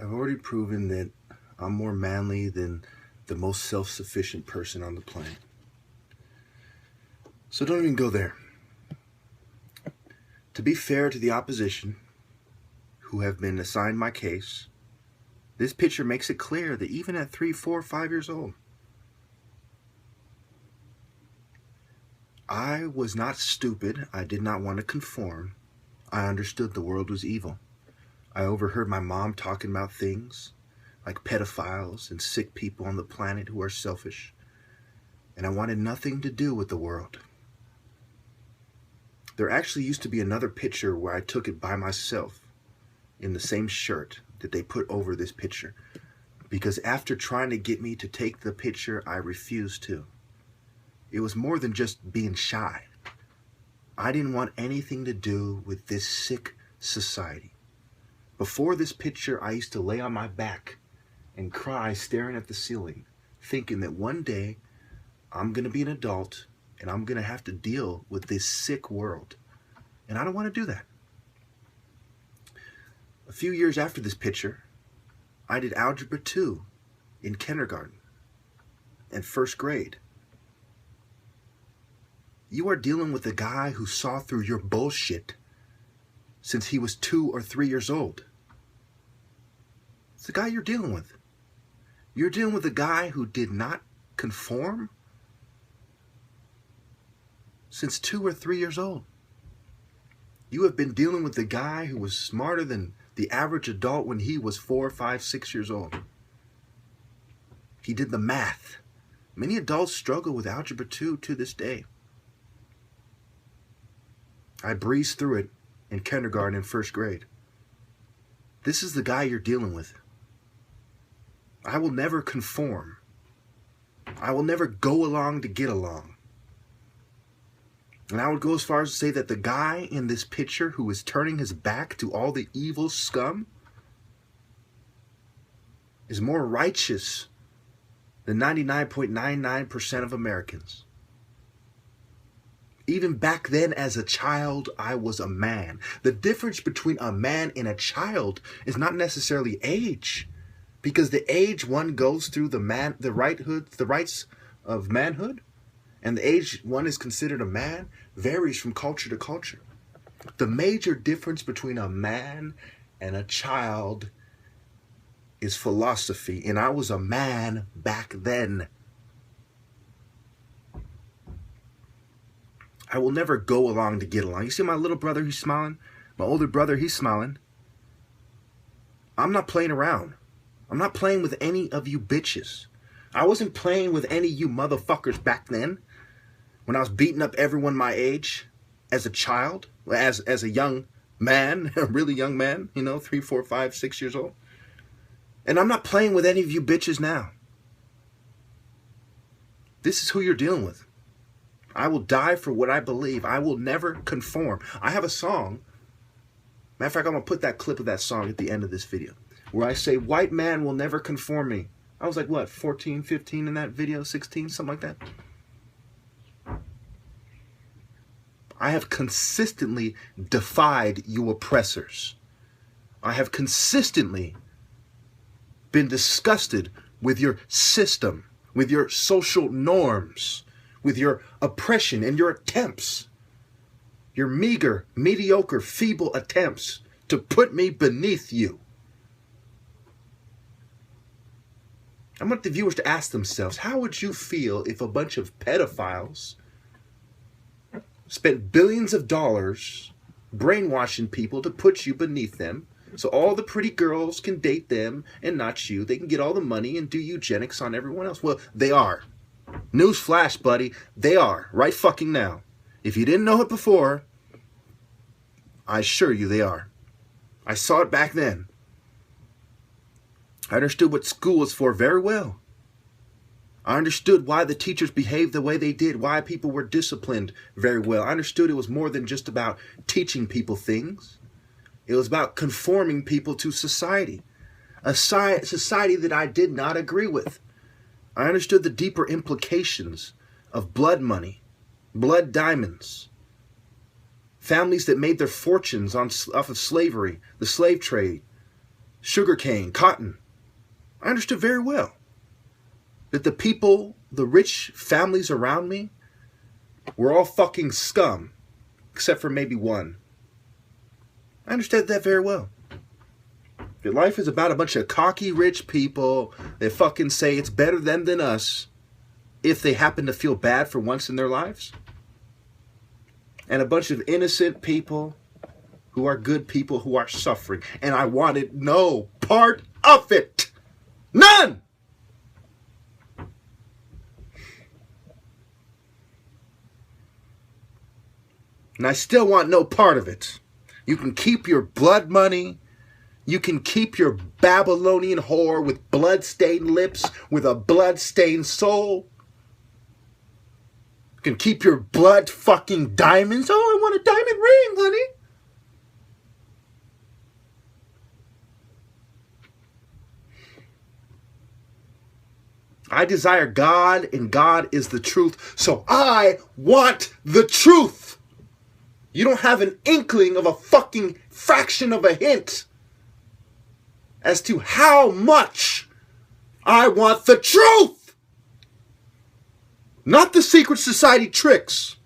I've already proven that I'm more manly than the most self-sufficient person on the planet. So don't even go there. To be fair to the opposition, who have been assigned my case, this picture makes it clear that even at 3, 4, 5 years old, I was not stupid. I did not want to conform. I understood the world was evil. I overheard my mom talking about things like pedophiles and sick people on the planet who are selfish. And I wanted nothing to do with the world. There actually used to be another picture where I took it by myself in the same shirt that they put over this picture. Because after trying to get me to take the picture, I refused to. It was more than just being shy. I didn't want anything to do with this sick society. Before this picture, I used to lay on my back and cry staring at the ceiling, thinking that one day I'm going to be an adult and I'm going to have to deal with this sick world. And I don't want to do that. A few years after this picture, I did Algebra 2 in kindergarten and first grade. You are dealing with a guy who saw through your bullshit since he was 2 or 3 years old. It's the guy you're dealing with. You're dealing with a guy who did not conform since 2 or 3 years old. You have been dealing with the guy who was smarter than the average adult when he was 4, 5, 6 years old. He did the math. Many adults struggle with Algebra 2 to this day. I breezed through it in kindergarten and first grade. This is the guy you're dealing with. I will never conform. I will never go along to get along. And I would go as far as to say that the guy in this picture who is turning his back to all the evil scum is more righteous than 99.99% of Americans. Even back then as a child, I was a man. The difference between a man and a child is not necessarily age, because the age one goes through the rights of manhood, and the age one is considered a man varies from culture to culture. The major difference between a man and a child is philosophy, and I was a man back then. I will never go along to get along. You see my little brother, he's smiling. My older brother, he's smiling. I'm not playing around. I'm not playing with any of you bitches. I wasn't playing with any of you motherfuckers back then when I was beating up everyone my age as a child, as a young man, a really young man, 3, 4, 5, 6 years old. And I'm not playing with any of you bitches now. This is who you're dealing with. I will die for what I believe. I will never conform. I have a song. Matter of fact, I'm going to put that clip of that song at the end of this video, where I say, white man will never conform me. I was like, what, 14, 15 in that video, 16, something like that? I have consistently defied you oppressors. I have consistently been disgusted with your system, with your social norms, with your oppression and your attempts, your meager, mediocre, feeble attempts to put me beneath you. I want the viewers to ask themselves, how would you feel if a bunch of pedophiles spent billions of dollars brainwashing people to put you beneath them, so all the pretty girls can date them and not you? They can get all the money and do eugenics on everyone else. Well, they are. Newsflash, buddy, they are, right fucking now. If you didn't know it before, I assure you they are. I saw it back then. I understood what school was for very well. I understood why the teachers behaved the way they did, why people were disciplined very well. I understood it was more than just about teaching people things. It was about conforming people to society, a society that I did not agree with. I understood the deeper implications of blood money, blood diamonds, families that made their fortunes off of slavery, the slave trade, sugarcane, cotton. I understood very well that the people, the rich families around me, were all fucking scum, except for maybe one. I understood that very well. That life is about a bunch of cocky rich people that fucking say it's better them than us if they happen to feel bad for once in their lives. And a bunch of innocent people who are good people who are suffering. And I wanted no part of it. None! And I still want no part of it. You can keep your blood money. You can keep your Babylonian whore with blood-stained lips, with a blood-stained soul. You can keep your blood fucking diamonds. Oh, I want a diamond ring, honey. I desire God, and God is the truth. So I want the truth. You don't have an inkling of a fucking fraction of a hint as to how much I want the truth. Not the secret society tricks.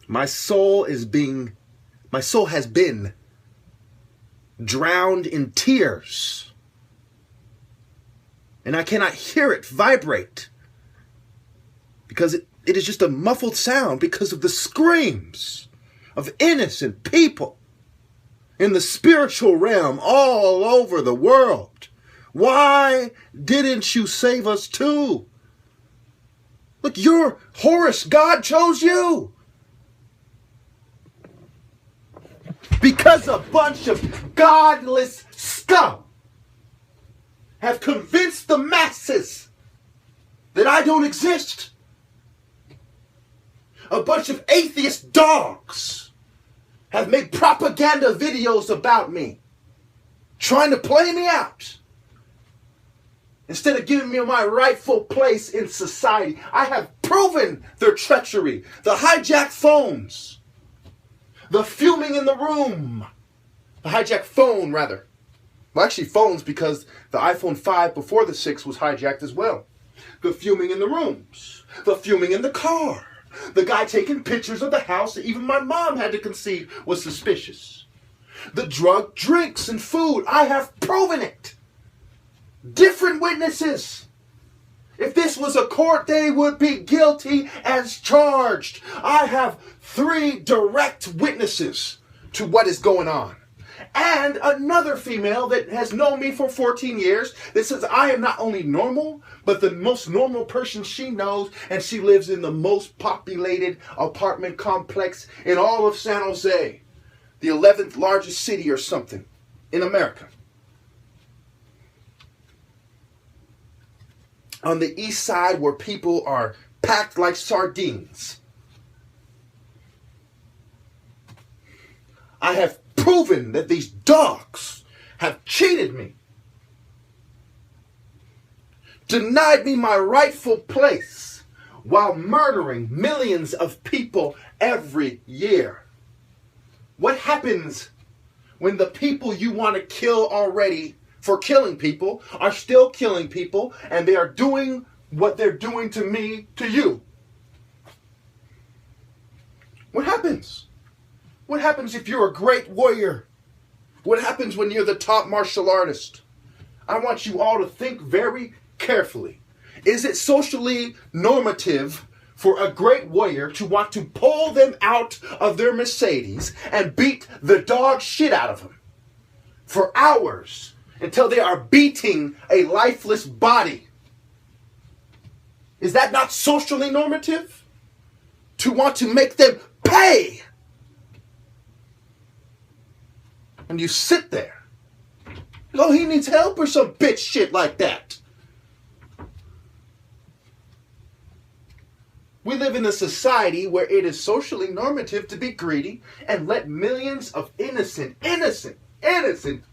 My soul has been drowned in tears. And I cannot hear it vibrate. Because it is just a muffled sound because of the screams of innocent people in the spiritual realm all over the world. Why didn't you save us too? Look, you're Horus. God chose you. Because a bunch of godless scum have convinced the masses that I don't exist. A bunch of atheist dogs have made propaganda videos about me, trying to play me out. Instead of giving me my rightful place in society, I have proven their treachery. The hijacked phones. The fuming in the room. The hijacked phone, rather. Well, actually, phones, because the iPhone 5 before the 6 was hijacked as well. The fuming in the rooms. The fuming in the car. The guy taking pictures of the house that even my mom had to concede was suspicious. The drug, drinks, and food. I have proven it. Different witnesses. If this was a court, they would be guilty as charged. I have 3 direct witnesses to what is going on. And another female that has known me for 14 years that says I am not only normal, but the most normal person she knows, and she lives in the most populated apartment complex in all of San Jose, the 11th largest city or something in America. On the east side where people are packed like sardines. I have proven that these dogs have cheated me. Denied me my rightful place while murdering millions of people every year. What happens when the people you want to kill already for killing people are still killing people, and they are doing what they're doing to me, to you? What happens? What happens if you're a great warrior? What happens when you're the top martial artist? I want you all to think very carefully. Is it socially normative for a great warrior to want to pull them out of their Mercedes and beat the dog shit out of them for hours until they are beating a lifeless body? Is that not socially normative? To want to make them pay? And you sit there. Oh, he needs help or some bitch shit like that. We live in a society where it is socially normative to be greedy and let millions of innocent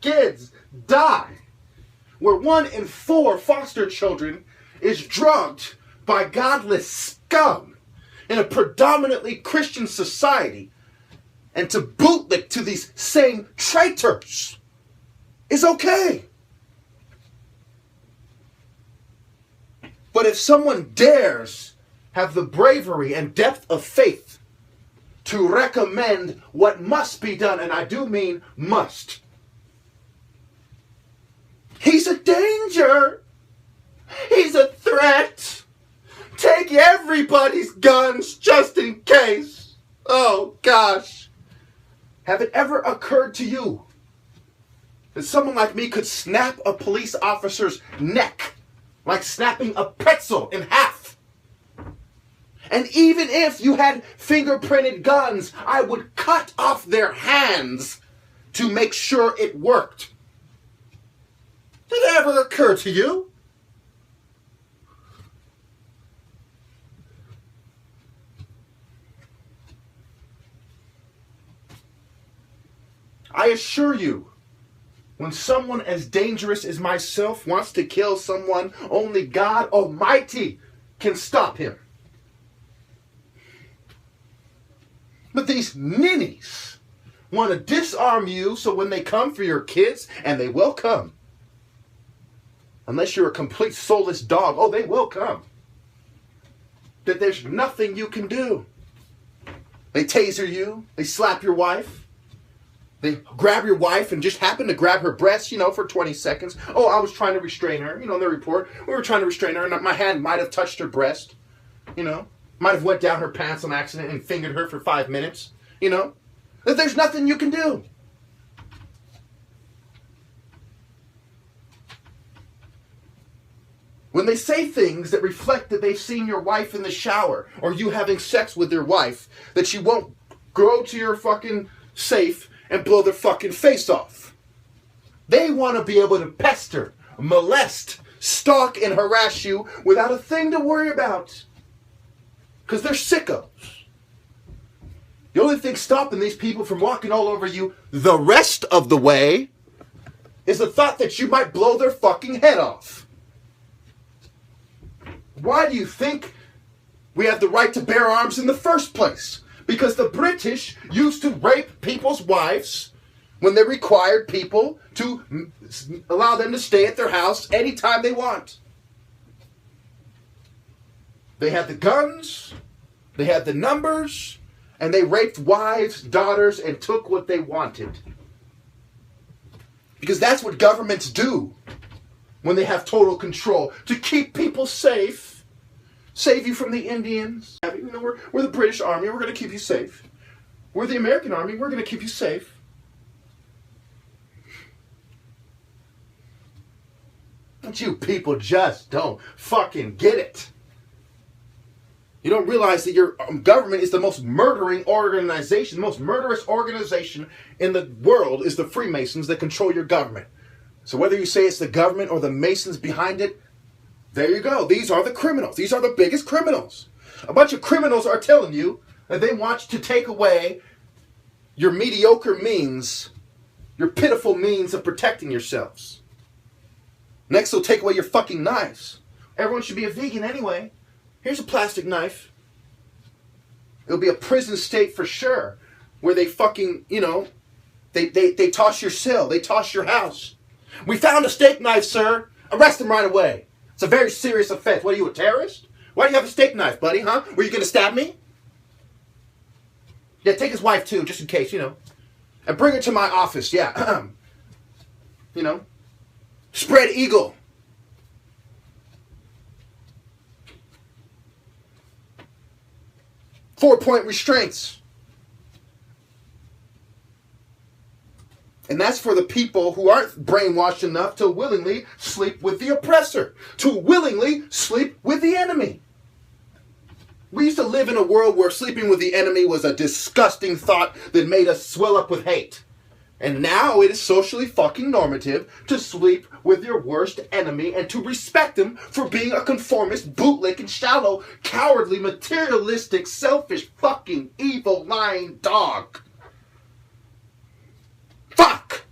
kids die where 1 in 4 foster children is drugged by godless scum in a predominantly Christian society, and to bootlick to these same traitors is okay. But if someone dares have the bravery and depth of faith to recommend what must be done, and I do mean must, he's a danger. He's a threat. Take everybody's guns just in case. Oh, gosh. Have it ever occurred to you that someone like me could snap a police officer's neck like snapping a pretzel in half? And even if you had fingerprinted guns, I would cut off their hands to make sure it worked. Did it ever occur to you? I assure you, when someone as dangerous as myself wants to kill someone, only God Almighty can stop him. But these ninnies want to disarm you so when they come for your kids, and they will come, unless you're a complete soulless dog, oh, they will come, that there's nothing you can do. They taser you, they slap your wife, they grab your wife and just happen to grab her breasts, for 20 seconds. Oh, I was trying to restrain her. In the report, we were trying to restrain her, and my hand might have touched her breast. Might have went down her pants on accident and fingered her for 5 minutes. That there's nothing you can do. When they say things that reflect that they've seen your wife in the shower or you having sex with your wife, that she won't go to your fucking safe and blow their fucking face off. They want to be able to pester, molest, stalk, and harass you without a thing to worry about. Because they're sickos. The only thing stopping these people from walking all over you the rest of the way is the thought that you might blow their fucking head off. Why do you think we have the right to bear arms in the first place? Because the British used to rape people's wives when they required people to allow them to stay at their house anytime they want. They had the guns, they had the numbers, and they raped wives, daughters, and took what they wanted. Because that's what governments do when they have total control, to keep people safe. Save you from the Indians. We're the British Army. We're going to keep you safe. We're the American Army. We're going to keep you safe. But you people just don't fucking get it. You don't realize that your government is the most murdering organization. The most murderous organization in the world is the Freemasons that control your government. So whether you say it's the government or the Masons behind it, there you go. These are the criminals. These are the biggest criminals. A bunch of criminals are telling you that they want to take away your mediocre means, your pitiful means of protecting yourselves. Next, they'll take away your fucking knives. Everyone should be a vegan anyway. Here's a plastic knife. It'll be a prison state for sure, where they fucking, they toss your cell, they toss your house. We found a steak knife, sir. Arrest him right away. It's a very serious offense. What, are you a terrorist? Why do you have a steak knife, buddy, huh? Were you going to stab me? Yeah, take his wife too, just in case, And bring her to my office, yeah. Spread eagle. Four-point restraints. And that's for the people who aren't brainwashed enough to willingly sleep with the oppressor, to willingly sleep with the enemy. We used to live in a world where sleeping with the enemy was a disgusting thought that made us swell up with hate. And now it is socially fucking normative to sleep with your worst enemy and to respect him for being a conformist, bootlicking, shallow, cowardly, materialistic, selfish, fucking evil, lying dog. Fuck!